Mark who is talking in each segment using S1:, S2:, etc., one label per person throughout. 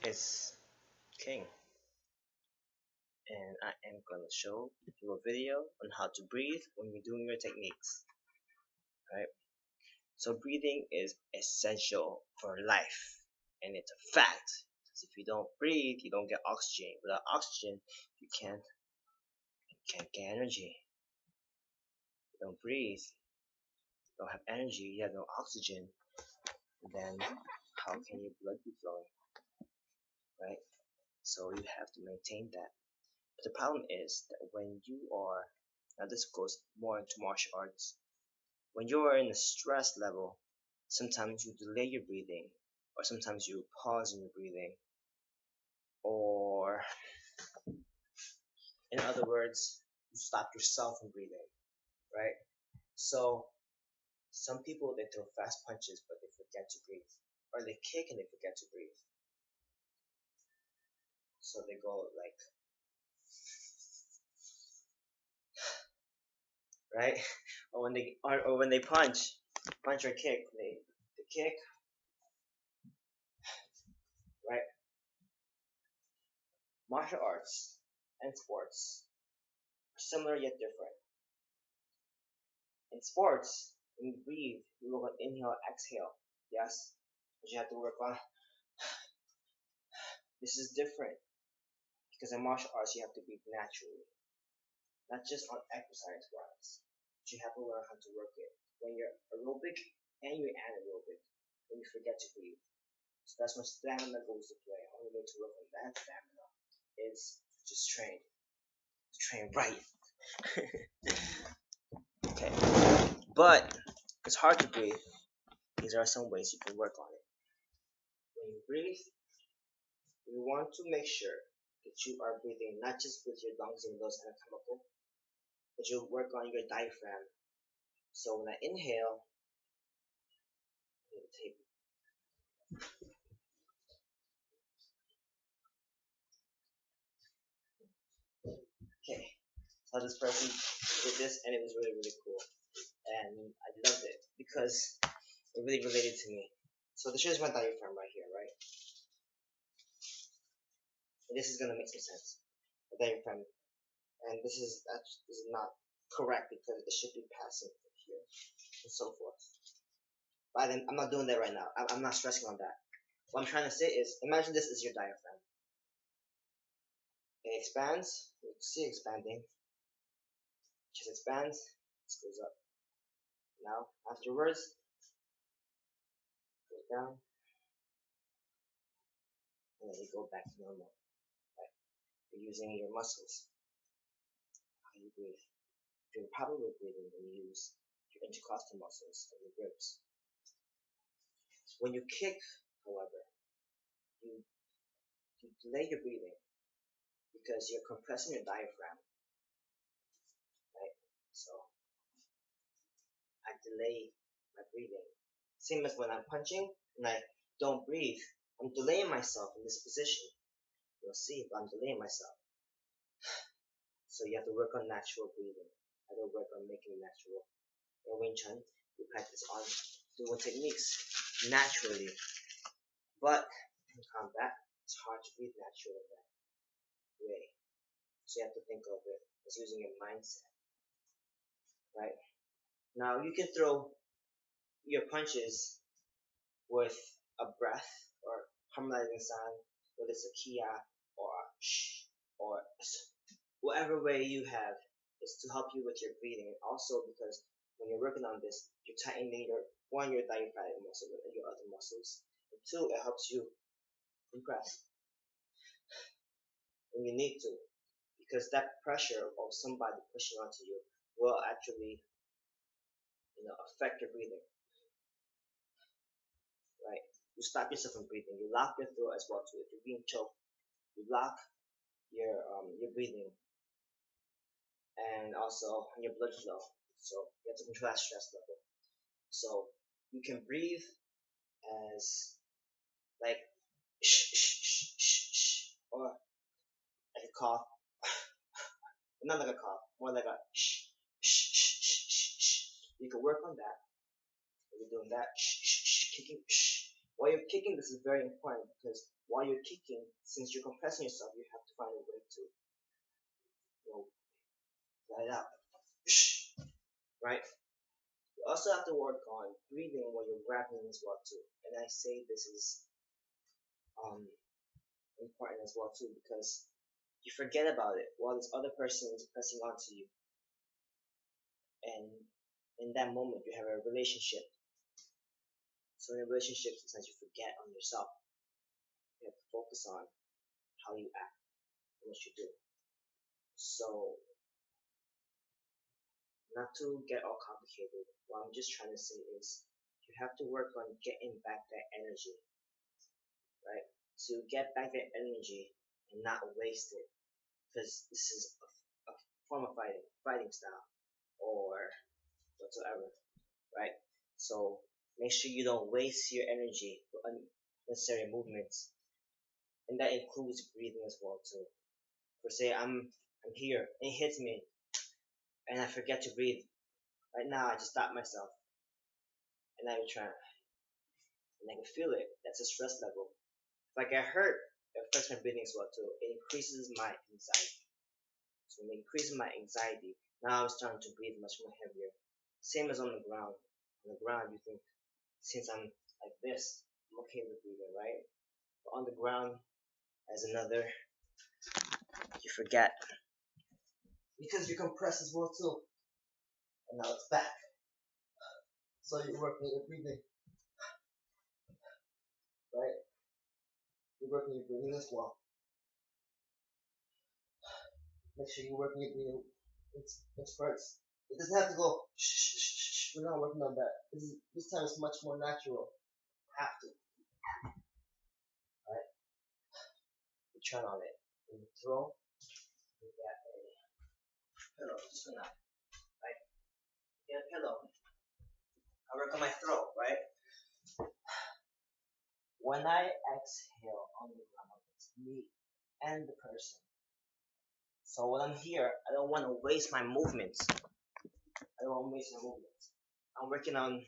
S1: is King, and I am going to show you a video on how to breathe when you're doing your techniques. Right? So breathing is essential for life, and it's a fact. Because if you don't breathe, you don't get oxygen. Without oxygen, you can't get energy. You don't breathe, you don't have energy, you have no oxygen. Then how can your blood be flowing? Right? So you have to maintain that. But the problem is that when you are, now this goes more into martial arts, when you are in a stress level, sometimes you delay your breathing, or sometimes you pause in your breathing, or in other words, you stop yourself from breathing, right? So some people they throw fast punches but they forget to breathe, or they kick and they forget to breathe. So they go like, right? Or when they punch or kick, they kick, right? Martial arts and sports are similar yet different. In sports, when you breathe, you work on inhale, exhale. Yes, but you have to work on. This is different because in martial arts you have to breathe naturally, not just on exercise wise. But you have to learn how to work it when you're aerobic and you're anaerobic. When you forget to breathe, so that's when stamina goes to play. The only way to work on that stamina is just train right. Okay, but it's hard to breathe. These are some ways you can work on it. When you breathe, you want to make sure that you are breathing not just with your lungs and those anatomical, but you work on your diaphragm. So when I inhale, I'm gonna take okay. So this person did this and it was really really cool. And I loved it because it really related to me. So this is my diaphragm right here, right? And this is gonna make some sense. The diaphragm, and this is not correct because it should be passing from here and so forth. But I'm not doing that right now. I'm not stressing on that. What I'm trying to say is, imagine this is your diaphragm. It expands. You can see expanding. Chest expands. This goes up. Now, afterwards, goes down, and then you go back to normal. Right? You're using your muscles. How you breathe. If you're probably breathing, then you use your intercostal muscles and your ribs. When you kick, however, you, you delay your breathing because you're compressing your diaphragm, right? So I delay my breathing. Same as when I'm punching and I don't breathe. I'm delaying myself in this position. You'll see if I'm delaying myself. So you have to work on natural breathing. You have to work on making natural. In Wing Chun, we practice on doing techniques naturally. But in combat, it's hard to breathe naturally that way. So you have to think of it as using your mindset, right? Now you can throw your punches with a breath or harmonizing sound, whether it's a kia or a sh or whatever way you have is to help you with your breathing. And also because when you're working on this, you're tightening your diaphragm muscle and your other muscles. And two, it helps you compress when you need to. Because that pressure of somebody pushing onto you will actually, affect your breathing. Right? You stop yourself from breathing. You lock your throat as well too. If you're being choked, you lock your breathing and also your blood flow. So you have to control that stress level. So you can breathe as like shh shh shh shh shh, or like a cough. Not like a cough, more like a shh shh shh shh shh. You can work on that. You're doing that shh shh shh, kicking shh While you're kicking, this is very important because while you're kicking, since you're compressing yourself, you have to find a way to, let it out, right? You also have to work on breathing while you're grappling as well too. And I say this is um, important as well too because you forget about it while this other person is pressing onto you, and in that moment you have a relationship. So in a relationship, sometimes you forget on yourself. You have to focus on how you act and what you do. So not to get all complicated, what I'm just trying to say is you have to work on getting back that energy, right? To get back that energy and not waste it, because this is a form of fighting style, or whatsoever, right? So make sure you don't waste your energy for unnecessary movements, and that includes breathing as well too. For say I'm here and it hits me and I forget to breathe. Right now I just stop myself and I try, and I can feel it. That's a stress level. If I get hurt, it affects my breathing as well too. It increases my anxiety. So it increases my anxiety. Now I'm starting to breathe much more heavier. Same as on the ground. On the ground, you think since I'm like this, I'm okay with breathing, right? But on the ground, as another, you forget because you compress as well too. And now it's back. So you're working your breathing, right? You're working your breathing as well. Make sure you're working your breathing in spurts. It doesn't have to go shh, shh, shh, shh. We're not working on that. This time is much more natural. Have to, right? You turn on it. When you throw, you get a pillow. Just for now, right? Get a pillow. I work on my throat, right? When I exhale on the ground, it's me and the person. So when I'm here, I don't want to waste my movements. I don't want to waste my movements. I'm working on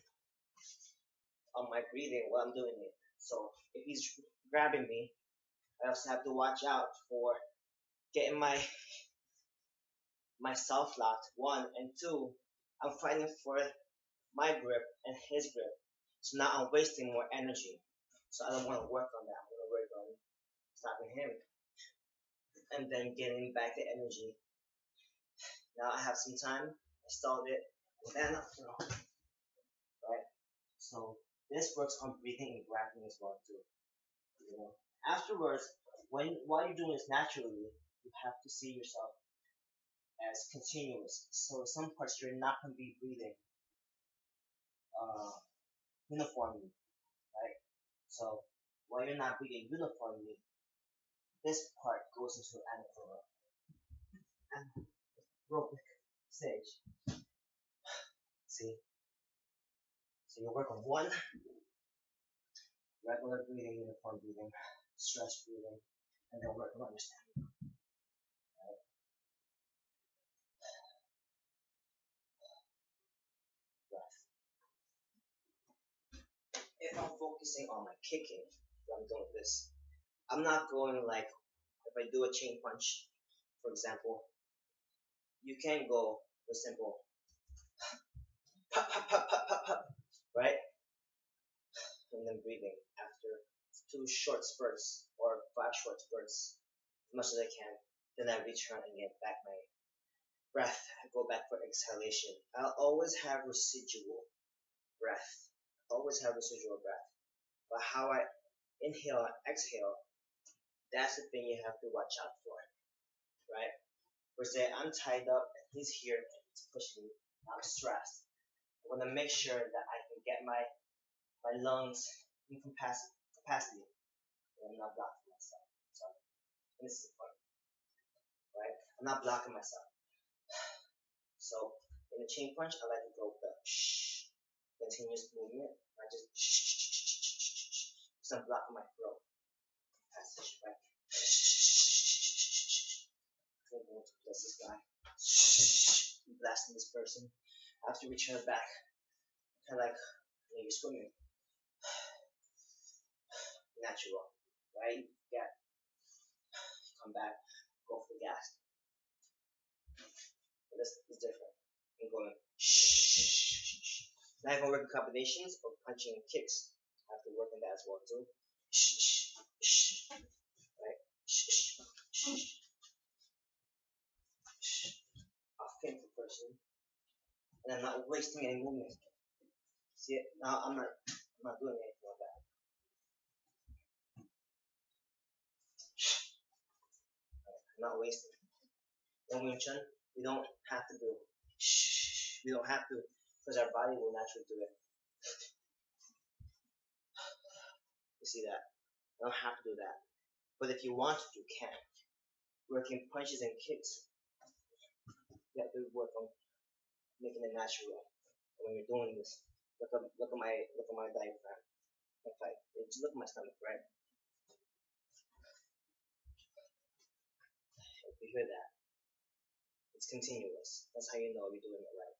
S1: my breathing while I'm doing it. So if he's grabbing me, I also have to watch out for getting myself locked. One and two, I'm fighting for my grip and his grip. So now I'm wasting more energy. So I don't want to work on that. I want to work on stopping him and then getting back the energy. Now I have some time. I stalled it. And then I throw. Right? So this works on breathing and grabbing as well too. You know. Afterwards, while you're doing this naturally, you have to see yourself as continuous. So some parts you're not gonna be breathing uh, uniformly, right? So while you're not breathing uniformly, this part goes into anaerobic stage. See? So you work on one, regular breathing, uniform breathing, stress breathing, and then work on understanding. Right? Breath. If I'm focusing on my kicking, when I'm doing this, I'm not going like if I do a chain punch, for example, you can go with simple pop, pop, pop, pop, pop, pop, right? And then breathing after 2 short spurts or 5 short spurts, as much as I can. Then I return and get back my breath. I go back for exhalation. I'll always have residual breath. Always have residual breath. But how I inhale and exhale, that's the thing you have to watch out for, right? For say I'm tied up and he's here and he's pushing me. I'm stressed. I want to make sure that I can get my lungs in capacity, and I'm not blocking myself. So this is the point, right? I'm not blocking myself. So in the chain punch, I like to go with the shh, continuous movement. I just shh, because I'm blocking my throat. Passage, right? I'm going to bless this guy. I'm blasting this person. After we turn back, kind of like you're swimming. natural, right? Yeah, come back, go for the gas. But this is different. I'm going shh. Now I'm gonna work combinations of punching and kicks. I have to work on that as well too. Shh, shh, right? Shh, shh, shh. I'll think the person, and I'm not wasting any movement. See it? Now I'm not doing anything like that. I'm not wasting. In Wing Chun, we don't have to do shh. We don't have to, because our body will naturally do it. You see that? You don't have to do that. But if you want to, you can. Working punches and kicks, you have to work on making it natural. And when you're doing this, look at my diaphragm. Just look at my stomach, right? If you hear that, it's continuous. That's how you know you're doing it right.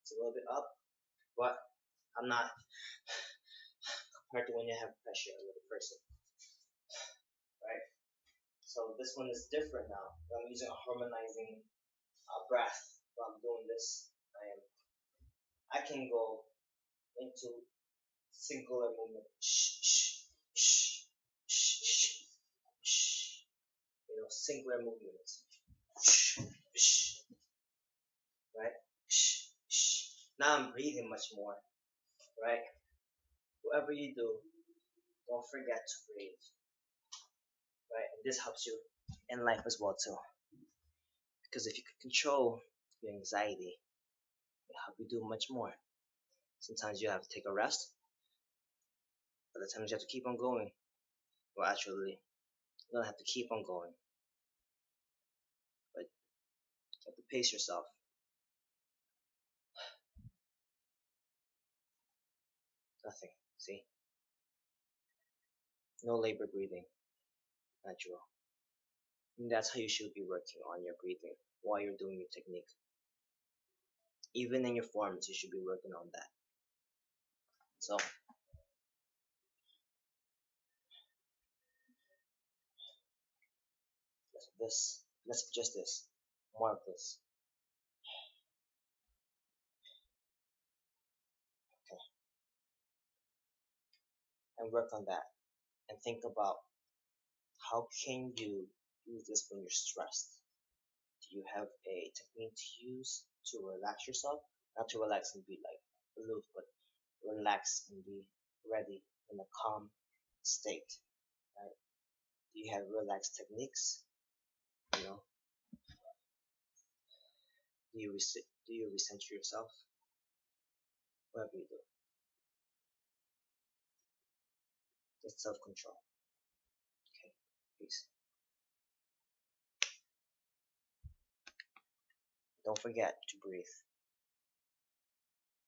S1: It's a little bit up, but I'm not compared to when you have pressure on the person, right? So this one is different now. I'm using a harmonizing breath while I'm doing this. I can go into singular movement. Shh, shh, shh, shh, shh, shh. Singular movements. Shh, shh, right? Shh, shh. Now I'm breathing much more, right? Whatever you do, don't forget to breathe, right? And this helps you in life as well too. Because if you can control your anxiety, it'll help you do much more. Sometimes you have to take a rest, other times you have to keep on going. Well, actually, you don't have to keep on going, but you have to pace yourself. Nothing. See? No labor breathing. Natural. And that's how you should be working on your breathing while you're doing your technique. Even in your forms, you should be working on that. So, let's adjust this. More of this. Okay. And work on that. And think about how can you use this when you're stressed. Do you have a technique to use to relax yourself? Not to relax and be like aloof, but relax and be ready in a calm state. Right? Do you have relaxed techniques? You know, do you recenter yourself? Whatever you do, it's self-control. Okay, peace. Don't forget to breathe.